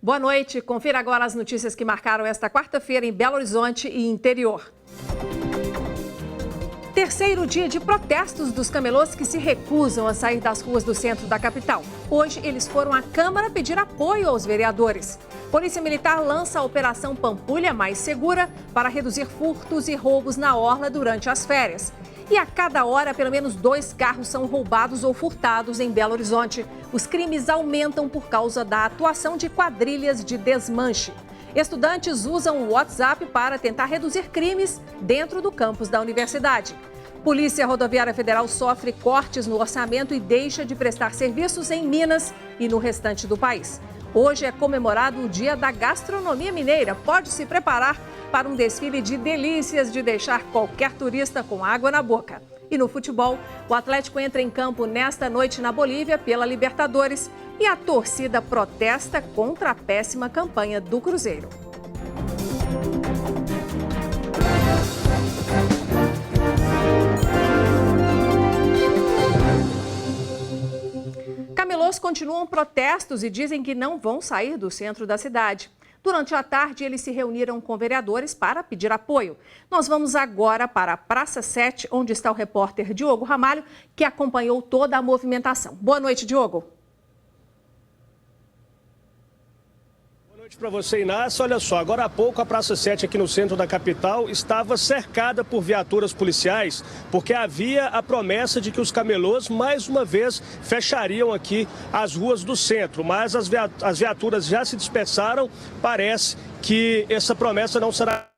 Boa noite. Confira agora as notícias que marcaram esta quarta-feira em Belo Horizonte e interior. Terceiro dia de protestos dos camelôs que se recusam a sair das ruas do centro da capital. Hoje, eles foram à Câmara pedir apoio aos vereadores. Polícia Militar lança a Operação Pampulha Mais Segura para reduzir furtos e roubos na orla durante as férias. E a cada hora, pelo menos 2 carros são roubados ou furtados em Belo Horizonte. Os crimes aumentam por causa da atuação de quadrilhas de desmanche. Estudantes usam o WhatsApp para tentar reduzir crimes dentro do campus da universidade. Polícia Rodoviária Federal sofre cortes no orçamento e deixa de prestar serviços em Minas e no restante do país. Hoje é comemorado o Dia da Gastronomia Mineira. Pode se preparar para um desfile de delícias de deixar qualquer turista com água na boca. E no futebol, o Atlético entra em campo nesta noite na Bolívia pela Libertadores e a torcida protesta contra a péssima campanha do Cruzeiro. Camelôs continuam protestos e dizem que não vão sair do centro da cidade. Durante a tarde, eles se reuniram com vereadores para pedir apoio. Nós vamos agora para a Praça 7, onde está o repórter Diogo Ramalho, que acompanhou toda a movimentação. Boa noite, Diogo. Boa noite para você, Inácio. Olha só, agora há pouco a Praça 7 aqui no centro da capital estava cercada por viaturas policiais, porque havia a promessa de que os camelôs mais uma vez fechariam aqui as ruas do centro, mas as viaturas já se dispersaram. Parece que essa promessa não será.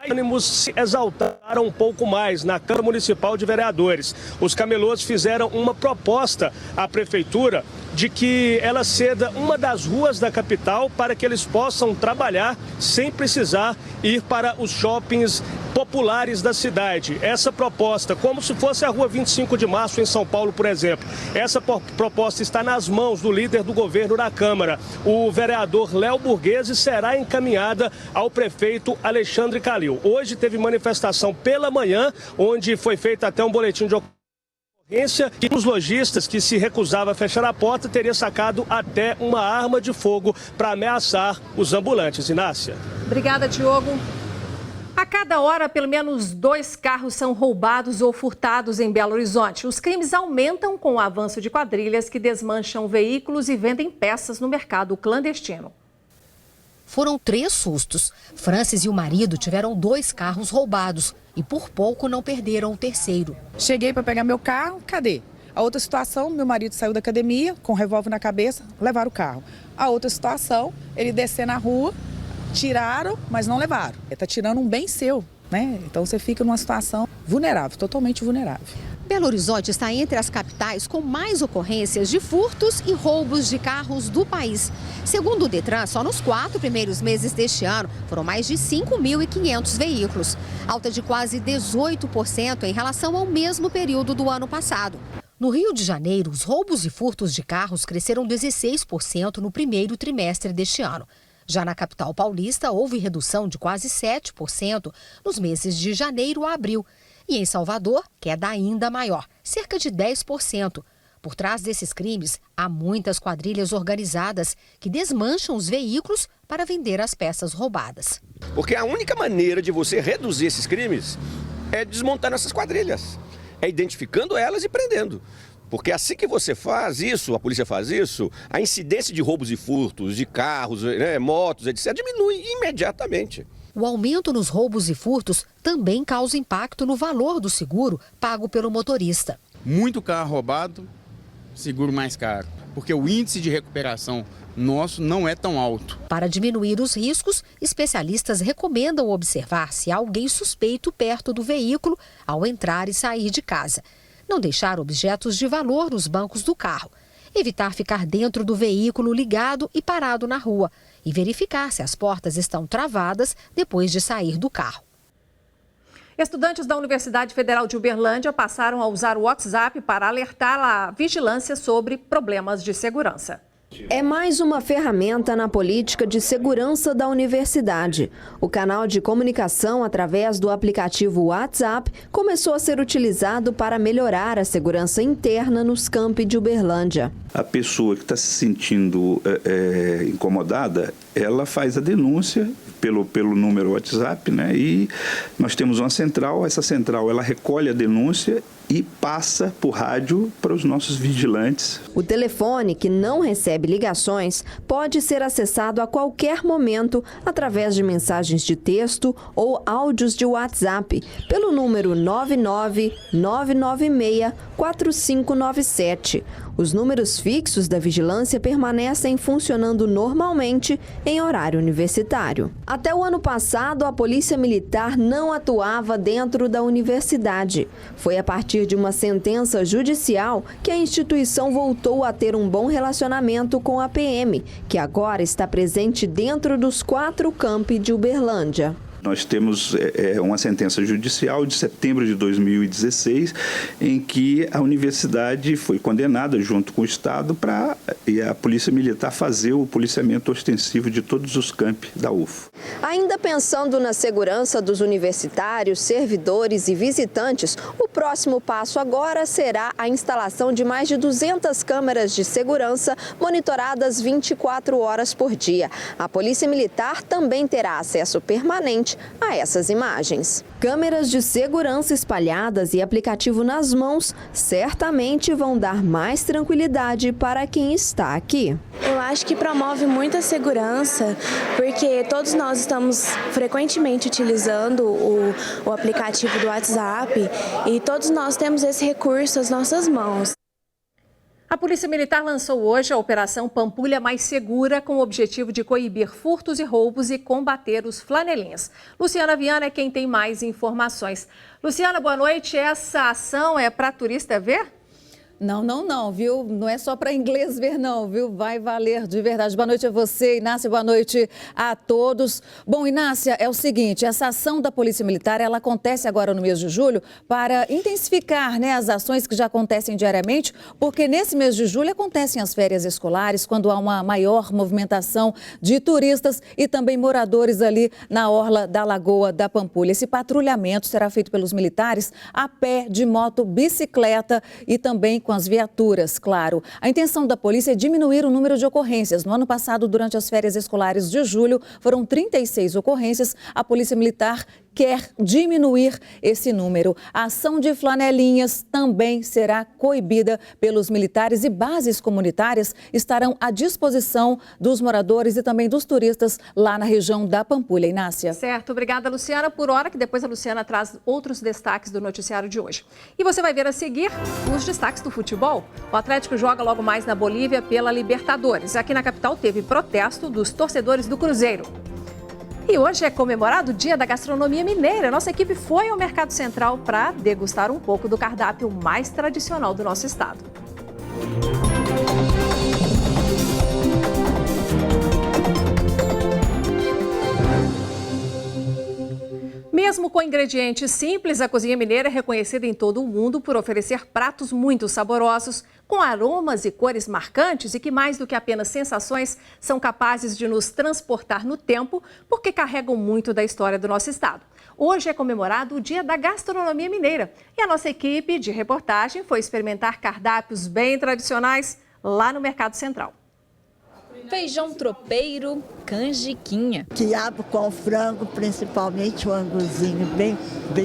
Os ânimos se exaltaram um pouco mais na Câmara Municipal de Vereadores. Os camelôs fizeram uma proposta à Prefeitura de que ela ceda uma das ruas da capital para que eles possam trabalhar sem precisar ir para os shoppings populares da cidade. Essa proposta, como se fosse a Rua 25 de Março em São Paulo, por exemplo, essa proposta está nas mãos do líder do governo na Câmara, o vereador Léo Borghese, será encaminhada ao prefeito Alexandre Calil. Hoje teve manifestação pela manhã, onde foi feito até um boletim de ocorrência e os lojistas que se recusavam a fechar a porta teria sacado até uma arma de fogo para ameaçar os ambulantes. Inácia. Obrigada, Diogo. A cada hora, pelo menos 2 carros são roubados ou furtados em Belo Horizonte. Os crimes aumentam com o avanço de quadrilhas que desmancham veículos e vendem peças no mercado clandestino. Foram 3 sustos. Francis e o marido tiveram 2 carros roubados e por pouco não perderam o terceiro. Cheguei para pegar meu carro, cadê? A outra situação, meu marido saiu da academia com um revólver na cabeça, levaram o carro. A outra situação, ele descer na rua, tiraram, mas não levaram. Ele está tirando um bem seu, né? Então você fica numa situação vulnerável, totalmente vulnerável. Belo Horizonte está entre as capitais com mais ocorrências de furtos e roubos de carros do país. Segundo o Detran, só nos 4 primeiros meses deste ano foram mais de 5.500 veículos, alta de quase 18% em relação ao mesmo período do ano passado. No Rio de Janeiro, os roubos e furtos de carros cresceram 16% no primeiro trimestre deste ano. Já na capital paulista, houve redução de quase 7% nos meses de janeiro a abril. E em Salvador, queda ainda maior, cerca de 10%. Por trás desses crimes, há muitas quadrilhas organizadas que desmancham os veículos para vender as peças roubadas. Porque a única maneira de você reduzir esses crimes é desmontando essas quadrilhas, é identificando elas e prendendo. Porque assim que você faz isso, a polícia faz isso, a incidência de roubos e furtos, de carros, motos, etc., diminui imediatamente. O aumento nos roubos e furtos também causa impacto no valor do seguro pago pelo motorista. Muito carro roubado, seguro mais caro, porque o índice de recuperação nosso não é tão alto. Para diminuir os riscos, especialistas recomendam observar se há alguém suspeito perto do veículo ao entrar e sair de casa. Não deixar objetos de valor nos bancos do carro. Evitar ficar dentro do veículo ligado e parado na rua. E verificar se as portas estão travadas depois de sair do carro. Estudantes da Universidade Federal de Uberlândia passaram a usar o WhatsApp para alertar a vigilância sobre problemas de segurança. É mais uma ferramenta na política de segurança da universidade. O canal de comunicação através do aplicativo WhatsApp começou a ser utilizado para melhorar a segurança interna nos campi de Uberlândia. A pessoa que está se sentindo incomodada, ela faz a denúncia pelo número WhatsApp, né? E nós temos uma central, essa central ela recolhe a denúncia e passa por rádio para os nossos vigilantes. O telefone, que não recebe ligações, pode ser acessado a qualquer momento através de mensagens de texto ou áudios de WhatsApp pelo número 99996-4597. Os números fixos da vigilância permanecem funcionando normalmente em horário universitário. Até o ano passado, a Polícia Militar não atuava dentro da universidade. Foi a partir de uma sentença judicial que a instituição voltou a ter um bom relacionamento com a PM, que agora está presente dentro dos 4 campi de Uberlândia. Nós temos uma sentença judicial de setembro de 2016, em que a universidade foi condenada junto com o Estado para a Polícia Militar fazer o policiamento ostensivo de todos os campi da UFO. Ainda pensando na segurança dos universitários, servidores e visitantes, o próximo passo agora será a instalação de mais de 200 câmeras de segurança monitoradas 24 horas por dia. A Polícia Militar também terá acesso permanente a essas imagens. Câmeras de segurança espalhadas e aplicativo nas mãos certamente vão dar mais tranquilidade para quem está aqui. Eu acho que promove muita segurança, porque todos nós estamos frequentemente utilizando o aplicativo do WhatsApp e todos nós temos esse recurso às nossas mãos. A Polícia Militar lançou hoje a Operação Pampulha Mais Segura com o objetivo de coibir furtos e roubos e combater os flanelinhas. Luciana Viana é quem tem mais informações. Luciana, boa noite. Essa ação é para turista ver? Não, viu? Não é só para inglês ver, não, viu? Vai valer de verdade. Boa noite a você, Inácia, boa noite a todos. Bom, Inácia, é o seguinte, essa ação da Polícia Militar, ela acontece agora no mês de julho para intensificar, né, as ações que já acontecem diariamente, porque nesse mês de julho acontecem as férias escolares, quando há uma maior movimentação de turistas e também moradores ali na orla da Lagoa da Pampulha. Esse patrulhamento será feito pelos militares a pé, de moto, bicicleta e também com as viaturas, claro. A intenção da polícia é diminuir o número de ocorrências. No ano passado, durante as férias escolares de julho, foram 36 ocorrências. A Polícia Militar quer diminuir esse número. A ação de flanelinhas também será coibida pelos militares e bases comunitárias estarão à disposição dos moradores e também dos turistas lá na região da Pampulha. Inácia. Certo, obrigada, Luciana. Por hora que depois a Luciana traz outros destaques do noticiário de hoje. E você vai ver a seguir os destaques do futebol. O Atlético joga logo mais na Bolívia pela Libertadores. Aqui na capital teve protesto dos torcedores do Cruzeiro. E hoje é comemorado o Dia da Gastronomia Mineira. Nossa equipe foi ao Mercado Central para degustar um pouco do cardápio mais tradicional do nosso estado. Mesmo com ingredientes simples, a cozinha mineira é reconhecida em todo o mundo por oferecer pratos muito saborosos, com aromas e cores marcantes e que, mais do que apenas sensações, são capazes de nos transportar no tempo, porque carregam muito da história do nosso estado. Hoje é comemorado o Dia da Gastronomia Mineira e a nossa equipe de reportagem foi experimentar cardápios bem tradicionais lá no Mercado Central. Feijão tropeiro, canjiquinha. Quiabo com frango, principalmente o anguzinho bem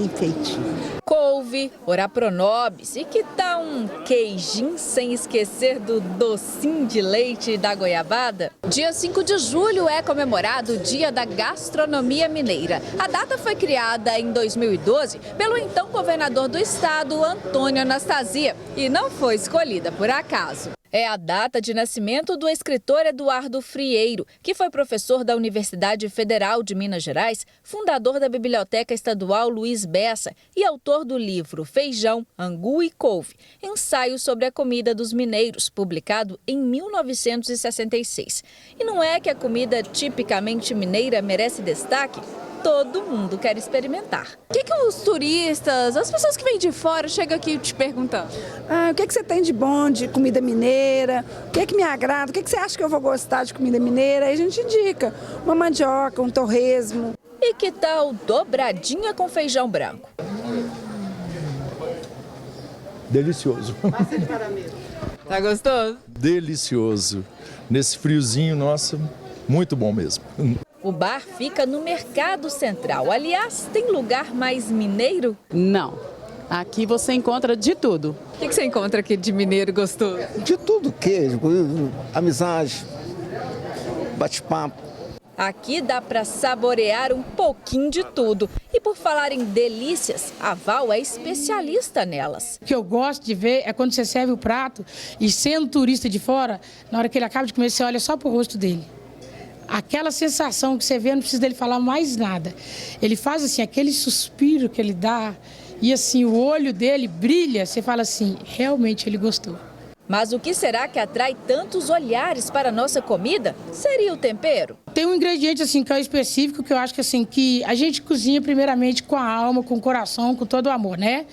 feitinho. Couve, orapronobis e que tal um queijinho sem esquecer do docinho de leite da goiabada? Dia 5 de julho é comemorado o Dia da Gastronomia Mineira. A data foi criada em 2012 pelo então governador do estado, Antônio Anastasia, e não foi escolhida por acaso. É a data de nascimento do escritor Eduardo Frieiro, que foi professor da Universidade Federal de Minas Gerais, fundador da Biblioteca Estadual Luiz Bessa e autor do livro Feijão, Angu e Couve, ensaio sobre a comida dos mineiros, publicado em 1966. E não é que a comida tipicamente mineira merece destaque? todo mundo quer experimentar. O que os turistas, as pessoas que vêm de fora, chegam aqui te perguntando? O que você tem de bom de comida mineira? O que me agrada? O que você acha que eu vou gostar de comida mineira? Aí a gente indica uma mandioca, um torresmo. E que tal dobradinha com feijão branco? Delicioso. Tá gostoso? Delicioso. Nesse friozinho, nossa, muito bom mesmo. O bar fica no Mercado Central. Aliás, tem lugar mais mineiro? Não. Aqui você encontra de tudo. O que você encontra aqui de mineiro gostoso? De tudo, queijo, amizade, bate-papo. Aqui dá para saborear um pouquinho de tudo. E por falar em delícias, a Val é especialista nelas. O que eu gosto de ver é quando você serve o prato e, sendo turista de fora, na hora que ele acaba de comer, você olha só pro rosto dele. Aquela sensação que você vê, não precisa dele falar mais nada. Ele faz assim, aquele suspiro que ele dá e assim, o olho dele brilha, você fala assim, realmente ele gostou. Mas o que será que atrai tantos olhares para a nossa comida? Seria o tempero? Tem um ingrediente assim que é específico, que eu acho que assim que a gente cozinha primeiramente com a alma, com o coração, com todo o amor, né?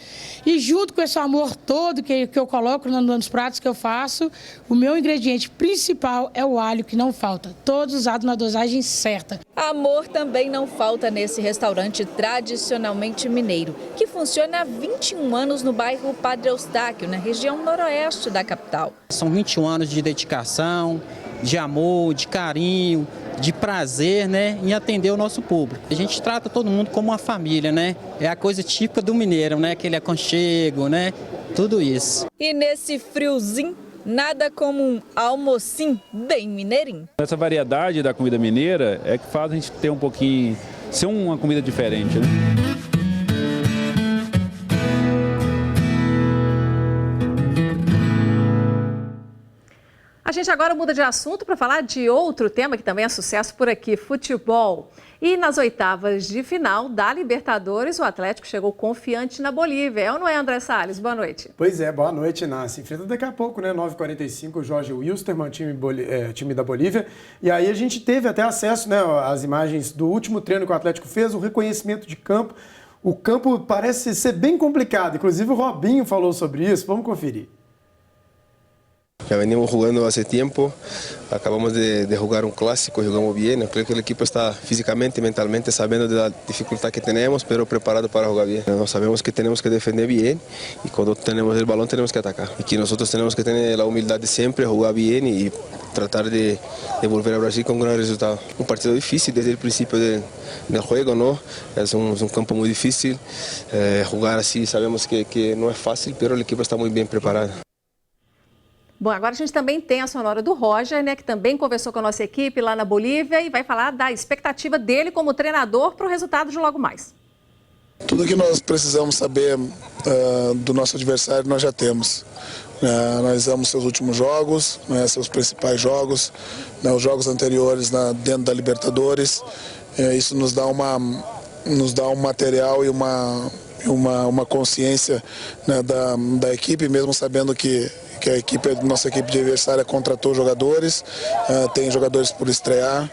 E junto com esse amor todo que eu coloco nos pratos que eu faço, o meu ingrediente principal é o alho, que não falta. Todos usados na dosagem certa. Amor também não falta nesse restaurante tradicionalmente mineiro, que funciona há 21 anos no bairro Padre Eustáquio, na região noroeste da capital. São 21 anos de dedicação, de amor, de carinho, de prazer, né, em atender o nosso público. A gente trata todo mundo como uma família, né? É a coisa típica do mineiro, né? Aquele aconchego, né? Tudo isso. E nesse friozinho, nada como um almocinho bem mineirinho. Essa variedade da comida mineira é que faz a gente ter um pouquinho, ser uma comida diferente, né? A gente agora muda de assunto para falar de outro tema que também é sucesso por aqui, futebol. E nas oitavas de final da Libertadores, o Atlético chegou confiante na Bolívia. É ou não é, André Salles? Boa noite. Pois é, boa noite, Inácia. Enfrenta daqui a pouco, né? 9h45, o Jorge Wilstermann, time da Bolívia. E aí a gente teve até acesso, né, às imagens do último treino que o Atlético fez, o reconhecimento de campo. O campo parece ser bem complicado, inclusive o Robinho falou sobre isso. Vamos conferir. Ya venimos jugando hace tiempo, acabamos de jugar un clásico, jugamos bien. Creo que el equipo está físicamente y mentalmente sabiendo de la dificultad que tenemos, pero preparado para jugar bien. Nos sabemos que tenemos que defender bien y cuando tenemos el balón tenemos que atacar. Y que nosotros tenemos que tener la humildad de siempre, jugar bien y tratar de volver a Brasil con un gran resultado. Un partido difícil desde el principio del juego, ¿no? Es un campo muy difícil. Jugar así sabemos que no es fácil, pero el equipo está muy bien preparado. Bom, agora a gente também tem a sonora do Roger, né, que também conversou com a nossa equipe lá na Bolívia e vai falar da expectativa dele como treinador para o resultado de logo mais. Tudo que nós precisamos saber do nosso adversário nós já temos. Analisamos seus últimos jogos, seus principais jogos, os jogos anteriores dentro da Libertadores. Isso nos dá um material e uma consciência, né, da equipe, mesmo sabendo que a nossa equipe de adversária contratou jogadores, tem jogadores por estrear,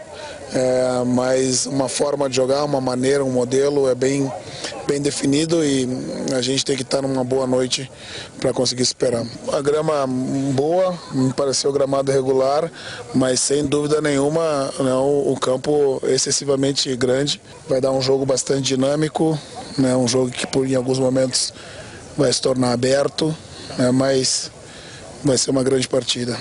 mas uma forma de jogar, uma maneira, um modelo é bem definido e a gente tem que estar numa boa noite para conseguir superar. A grama boa, me pareceu gramado regular, mas sem dúvida nenhuma o campo excessivamente grande. Vai dar um jogo bastante dinâmico, né, um jogo que em alguns momentos vai se tornar aberto, mas vai ser uma grande partida.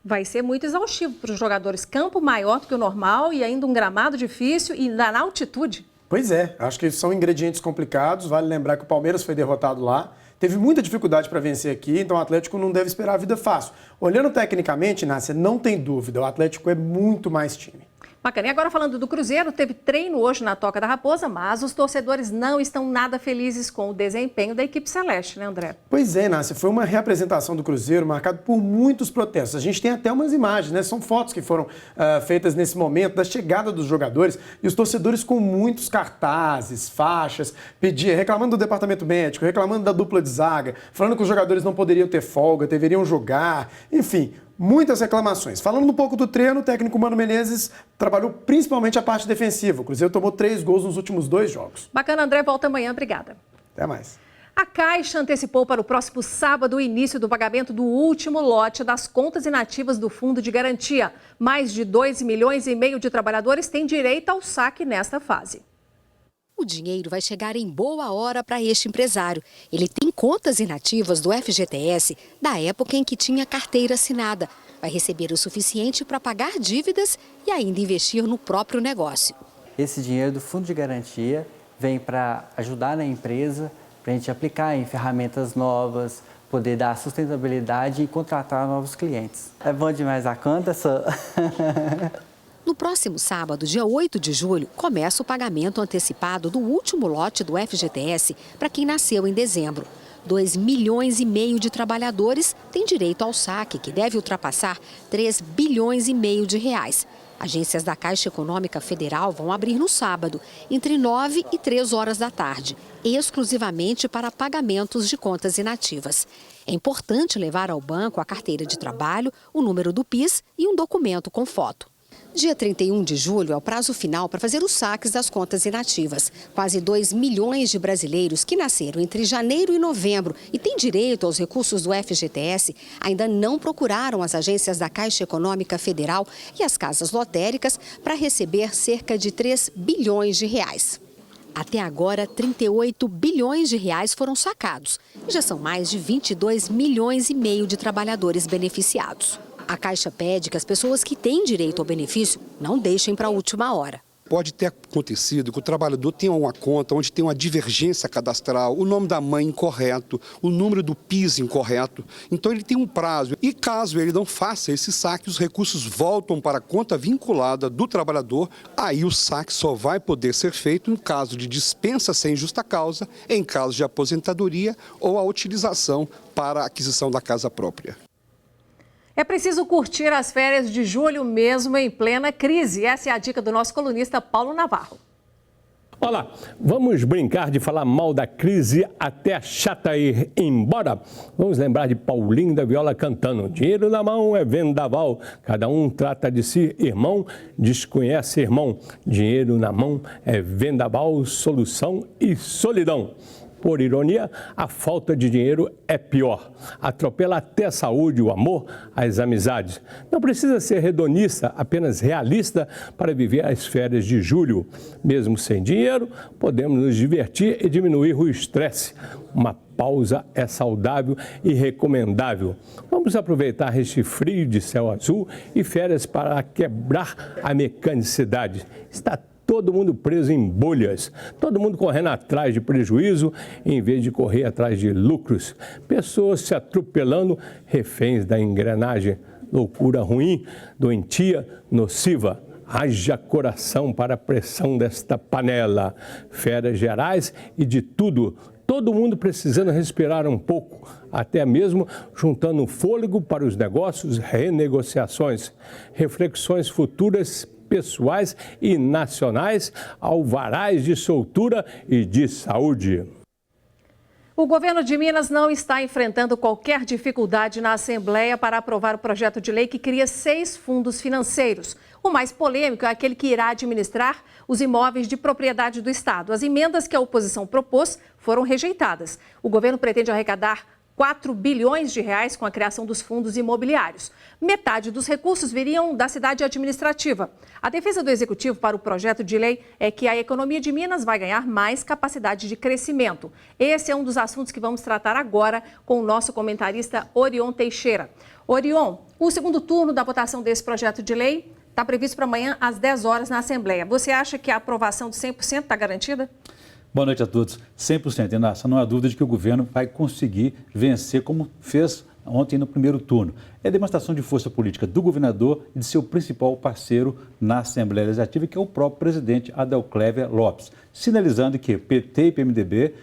Vai ser muito exaustivo para os jogadores. Campo maior do que o normal e ainda um gramado difícil e na altitude. Pois é, acho que são ingredientes complicados. Vale lembrar que o Palmeiras foi derrotado lá. Teve muita dificuldade para vencer aqui, então o Atlético não deve esperar a vida fácil. Olhando tecnicamente, Nácia, não tem dúvida, o Atlético é muito mais time. Bacana. E agora falando do Cruzeiro, teve treino hoje na Toca da Raposa, mas os torcedores não estão nada felizes com o desempenho da equipe celeste, né, André? Pois é, Nácia, foi uma reapresentação do Cruzeiro marcada por muitos protestos. A gente tem até umas imagens, né? São fotos que foram feitas nesse momento da chegada dos jogadores e os torcedores com muitos cartazes, faixas, reclamando do departamento médico, reclamando da dupla de zaga, falando que os jogadores não poderiam ter folga, deveriam jogar, enfim. Muitas reclamações. Falando um pouco do treino, o técnico Mano Menezes trabalhou trabalhou principalmente a parte defensiva. O Cruzeiro tomou 3 gols nos últimos 2 jogos. Bacana, André. Volta amanhã. Obrigada. Até mais. A Caixa antecipou para o próximo sábado o início do pagamento do último lote das contas inativas do Fundo de Garantia. Mais de 2,5 milhões de trabalhadores têm direito ao saque nesta fase. O dinheiro vai chegar em boa hora para este empresário. Ele tem contas inativas do FGTS da época em que tinha carteira assinada. Vai receber o suficiente para pagar dívidas e ainda investir no próprio negócio. Esse dinheiro do Fundo de Garantia vem para ajudar na empresa, para a gente aplicar em ferramentas novas, poder dar sustentabilidade e contratar novos clientes. É bom demais a conta, só. No próximo sábado, dia 8 de julho, começa o pagamento antecipado do último lote do FGTS para quem nasceu em dezembro. 2,5 milhões de trabalhadores têm direito ao saque, que deve ultrapassar 3,5 bilhões de reais. Agências da Caixa Econômica Federal vão abrir no sábado, entre 9 e 3 horas da tarde, exclusivamente para pagamentos de contas inativas. É importante levar ao banco a carteira de trabalho, o número do PIS e um documento com foto. Dia 31 de julho é o prazo final para fazer os saques das contas inativas. Quase 2 milhões de brasileiros que nasceram entre janeiro e novembro e têm direito aos recursos do FGTS ainda não procuraram as agências da Caixa Econômica Federal e as casas lotéricas para receber cerca de 3 bilhões de reais. Até agora, 38 bilhões de reais foram sacados e já são mais de 22,5 milhões de trabalhadores beneficiados. A Caixa pede que as pessoas que têm direito ao benefício não deixem para a última hora. Pode ter acontecido que o trabalhador tenha uma conta onde tem uma divergência cadastral, o nome da mãe incorreto, o número do PIS incorreto. Então ele tem um prazo e caso ele não faça esse saque, os recursos voltam para a conta vinculada do trabalhador. Aí o saque só vai poder ser feito em caso de dispensa sem justa causa, em caso de aposentadoria ou a utilização para a aquisição da casa própria. É preciso curtir as férias de julho mesmo em plena crise. Essa é a dica do nosso colunista Paulo Navarro. Olá, vamos brincar de falar mal da crise até a chata ir embora? Vamos lembrar de Paulinho da Viola cantando: dinheiro na mão é vendaval, cada um trata de si irmão, desconhece irmão. Dinheiro na mão é vendaval, solução e solidão. Por ironia, a falta de dinheiro é pior. Atropela até a saúde, o amor, as amizades. Não precisa ser hedonista, apenas realista para viver as férias de julho. Mesmo sem dinheiro, podemos nos divertir e diminuir o estresse. Uma pausa é saudável e recomendável. Vamos aproveitar este frio de céu azul e férias para quebrar a mecanicidade. Está todo mundo preso em bolhas, todo mundo correndo atrás de prejuízo em vez de correr atrás de lucros. Pessoas se atropelando, reféns da engrenagem. Loucura ruim, doentia, nociva. Haja coração para a pressão desta panela. Férias gerais e de tudo. Todo mundo precisando respirar um pouco, até mesmo juntando fôlego para os negócios, renegociações, reflexões futuras pessoais e nacionais, alvarás de soltura e de saúde. O governo de Minas não está enfrentando qualquer dificuldade na Assembleia para aprovar o projeto de lei que cria 6 fundos financeiros. O mais polêmico é aquele que irá administrar os imóveis de propriedade do Estado. As emendas que a oposição propôs foram rejeitadas. O governo pretende arrecadar 4 bilhões de reais com a criação dos fundos imobiliários. Metade dos recursos viriam da cidade administrativa. A defesa do Executivo para o projeto de lei é que a economia de Minas vai ganhar mais capacidade de crescimento. Esse é um dos assuntos que vamos tratar agora com o nosso comentarista Orion Teixeira. Orion, o segundo turno da votação desse projeto de lei está previsto para amanhã às 10 horas na Assembleia. Você acha que a aprovação de 100% está garantida? Boa noite a todos. 100%, Inácia. Não há dúvida de que o governo vai conseguir vencer como fez ontem no primeiro turno. É a demonstração de força política do governador e de seu principal parceiro na Assembleia Legislativa, que é o próprio presidente Adelcléver Lopes, sinalizando que PT e PMDB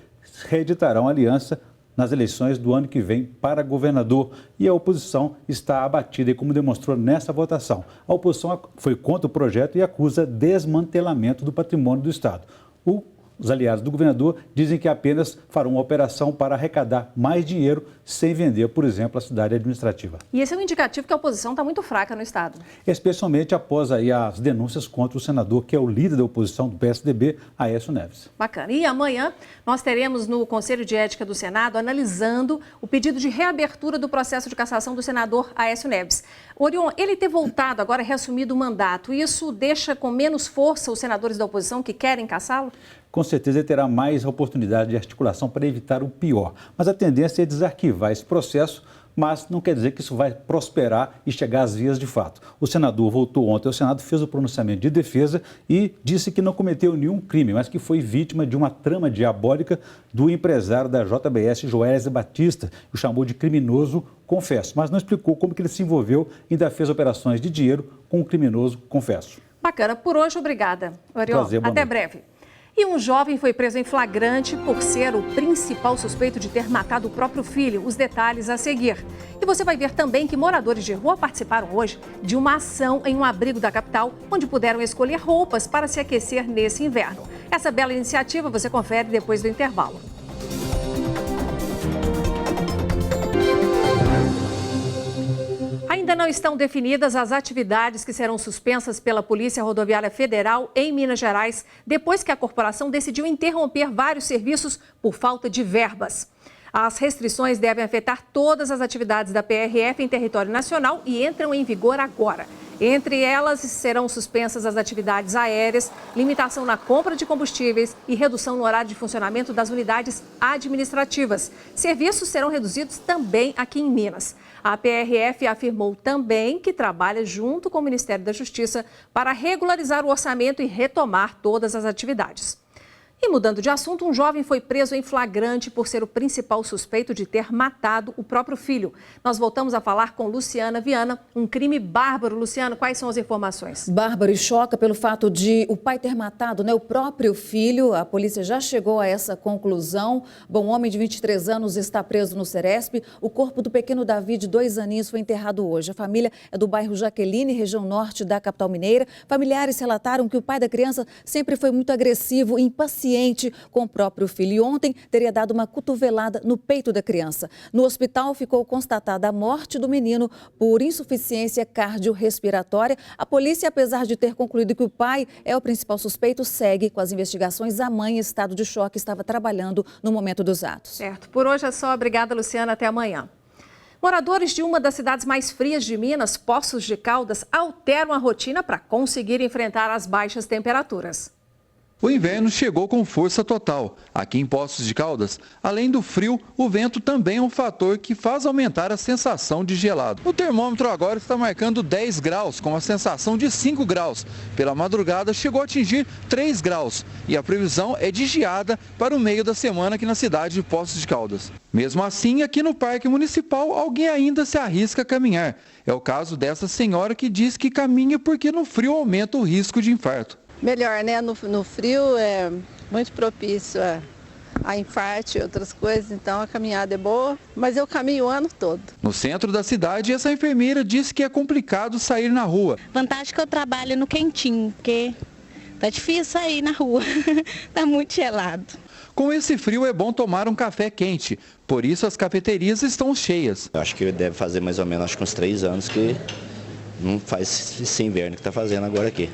reeditarão a aliança nas eleições do ano que vem para governador. E a oposição está abatida, como demonstrou nessa votação. A oposição foi contra o projeto e acusa desmantelamento do patrimônio do Estado. O Os aliados do governador dizem que apenas farão uma operação para arrecadar mais dinheiro sem vender, por exemplo, a cidade administrativa. E esse é um indicativo que a oposição está muito fraca no estado. Especialmente após aí as denúncias contra o senador, que é o líder da oposição do PSDB, Aécio Neves. Bacana. E amanhã nós teremos no Conselho de Ética do Senado analisando o pedido de reabertura do processo de cassação do senador Aécio Neves. Orion, ele ter voltado agora, reassumido o mandato, isso deixa com menos força os senadores da oposição que querem cassá-lo? Com certeza ele terá mais oportunidade de articulação para evitar o pior. Mas a tendência é desarquivar esse processo, mas não quer dizer que isso vai prosperar e chegar às vias de fato. O senador voltou ontem ao Senado, fez o pronunciamento de defesa e disse que não cometeu nenhum crime, mas que foi vítima de uma trama diabólica do empresário da JBS, Joesley Batista, o chamou de criminoso confesso, mas não explicou como que ele se envolveu e ainda fez operações de dinheiro com o criminoso confesso. Bacana. Por hoje, obrigada. Orion, prazer, boa até noite. breve. E um jovem foi preso em flagrante por ser o principal suspeito de ter matado o próprio filho. Os detalhes a seguir. E você vai ver também que moradores de rua participaram hoje de uma ação em um abrigo da capital, onde puderam escolher roupas para se aquecer nesse inverno. Essa bela iniciativa você confere depois do intervalo. Ainda não estão definidas as atividades que serão suspensas pela Polícia Rodoviária Federal em Minas Gerais, depois que a corporação decidiu interromper vários serviços por falta de verbas. As restrições devem afetar todas as atividades da PRF em território nacional e entram em vigor agora. Entre elas serão suspensas as atividades aéreas, limitação na compra de combustíveis e redução no horário de funcionamento das unidades administrativas. Serviços serão reduzidos também aqui em Minas. A PRF afirmou também que trabalha junto com o Ministério da Justiça para regularizar o orçamento e retomar todas as atividades. E mudando de assunto, um jovem foi preso em flagrante por ser o principal suspeito de ter matado o próprio filho. Nós voltamos a falar com Luciana Viana, um crime bárbaro. Luciana, quais são as informações? Bárbaro, e choca pelo fato de o pai ter matado, o próprio filho. A polícia já chegou a essa conclusão. Bom, um homem de 23 anos está preso no Ceresp. O corpo do pequeno Davi, de 2 aninhos, foi enterrado hoje. A família é do bairro Jaqueline, região norte da capital mineira. Familiares relataram que o pai da criança sempre foi muito agressivo e impaciente com o próprio filho. E ontem teria dado uma cotovelada no peito da criança. No hospital ficou constatada a morte do menino por insuficiência cardiorrespiratória. A polícia, apesar de ter concluído que o pai é o principal suspeito, segue com as investigações. A mãe, em estado de choque, estava trabalhando no momento dos atos. Certo. Por hoje é só. Obrigada, Luciana. Até amanhã. Moradores de uma das cidades mais frias de Minas, Poços de Caldas, alteram a rotina para conseguir enfrentar as baixas temperaturas. O inverno chegou com força total. Aqui em Poços de Caldas, além do frio, o vento também é um fator que faz aumentar a sensação de gelado. O termômetro agora está marcando 10 graus, com a sensação de 5 graus. Pela madrugada chegou a atingir 3 graus e a previsão é de geada para o meio da semana aqui na cidade de Poços de Caldas. Mesmo assim, aqui no Parque Municipal, alguém ainda se arrisca a caminhar. É o caso dessa senhora que diz que caminha porque no frio aumenta o risco de infarto. Melhor, né? No frio é muito propício a infarto e outras coisas, então a caminhada é boa, mas eu caminho o ano todo. No centro da cidade, essa enfermeira disse que é complicado sair na rua. Vantagem que eu trabalho no quentinho, porque tá difícil sair na rua, tá muito gelado. Com esse frio é bom tomar um café quente, por isso as cafeterias estão cheias. Eu acho que deve fazer mais ou menos uns 3 anos que não faz esse inverno que está fazendo agora aqui.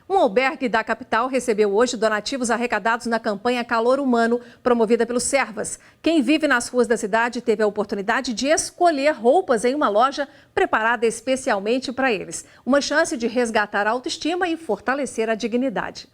Um albergue da capital recebeu hoje donativos arrecadados na campanha Calor Humano, promovida pelo Servas. Quem vive nas ruas da cidade teve a oportunidade de escolher roupas em uma loja preparada especialmente para eles. Uma chance de resgatar a autoestima e fortalecer a dignidade.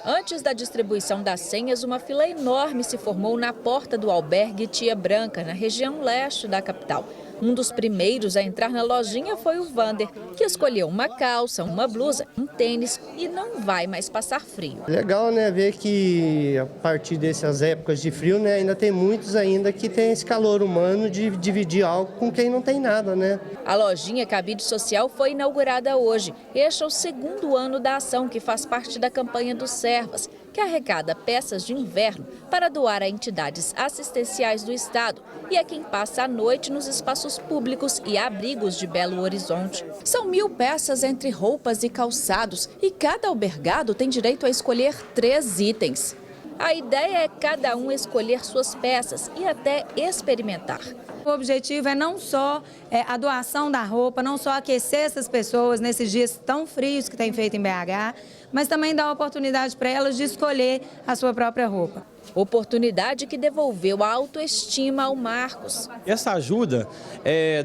Antes da distribuição das senhas, uma fila enorme se formou na porta do albergue Tia Branca, na região leste da capital. Um dos primeiros a entrar na lojinha foi o Vander, que escolheu uma calça, uma blusa, um tênis e não vai mais passar frio. Legal, né, ver que a partir dessas épocas de frio, né, ainda tem muitos ainda que tem esse calor humano de dividir algo com quem não tem nada, né? A lojinha Cabide Social foi inaugurada hoje. Este é o 2º ano da ação, que faz parte da campanha do Servas, que arrecada peças de inverno para doar a entidades assistenciais do estado e a quem passa a noite nos espaços públicos e abrigos de Belo Horizonte. São 1000 peças entre roupas e calçados e cada albergado tem direito a escolher 3 itens. A ideia é cada um escolher suas peças e até experimentar. O objetivo é não só a doação da roupa, não só aquecer essas pessoas nesses dias tão frios que tem feito em BH, mas também dar a oportunidade para elas de escolher a sua própria roupa. Oportunidade que devolveu a autoestima ao Marcos. Essa ajuda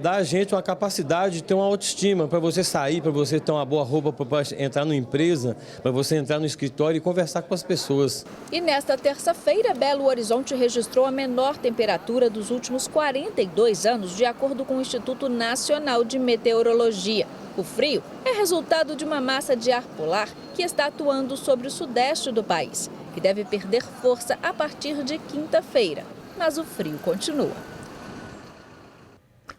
dá a gente uma capacidade de ter uma autoestima para você sair, para você ter uma boa roupa, para entrar numa empresa, para você entrar no escritório e conversar com as pessoas. E nesta terça-feira, Belo Horizonte registrou a menor temperatura dos últimos 42 anos, de acordo com o Instituto Nacional de Meteorologia. O frio é resultado de uma massa de ar polar que está atuando sobre o sudeste do país, que deve perder força a partir de quinta-feira. Mas o frio continua.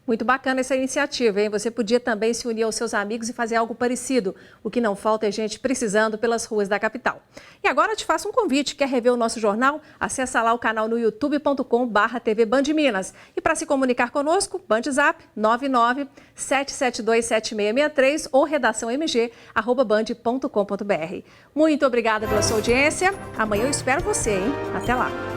Muito bacana essa iniciativa, hein? Você podia também se unir aos seus amigos e fazer algo parecido. O que não falta é gente precisando pelas ruas da capital. E agora eu te faço um convite. Quer rever o nosso jornal? Acesse lá o canal no youtube.com/TV Band Minas. E para se comunicar conosco, Bandzap 99-772-7663 ou redaçãomg@band.com.br. Muito obrigada pela sua audiência. Amanhã eu espero você, hein? Até lá.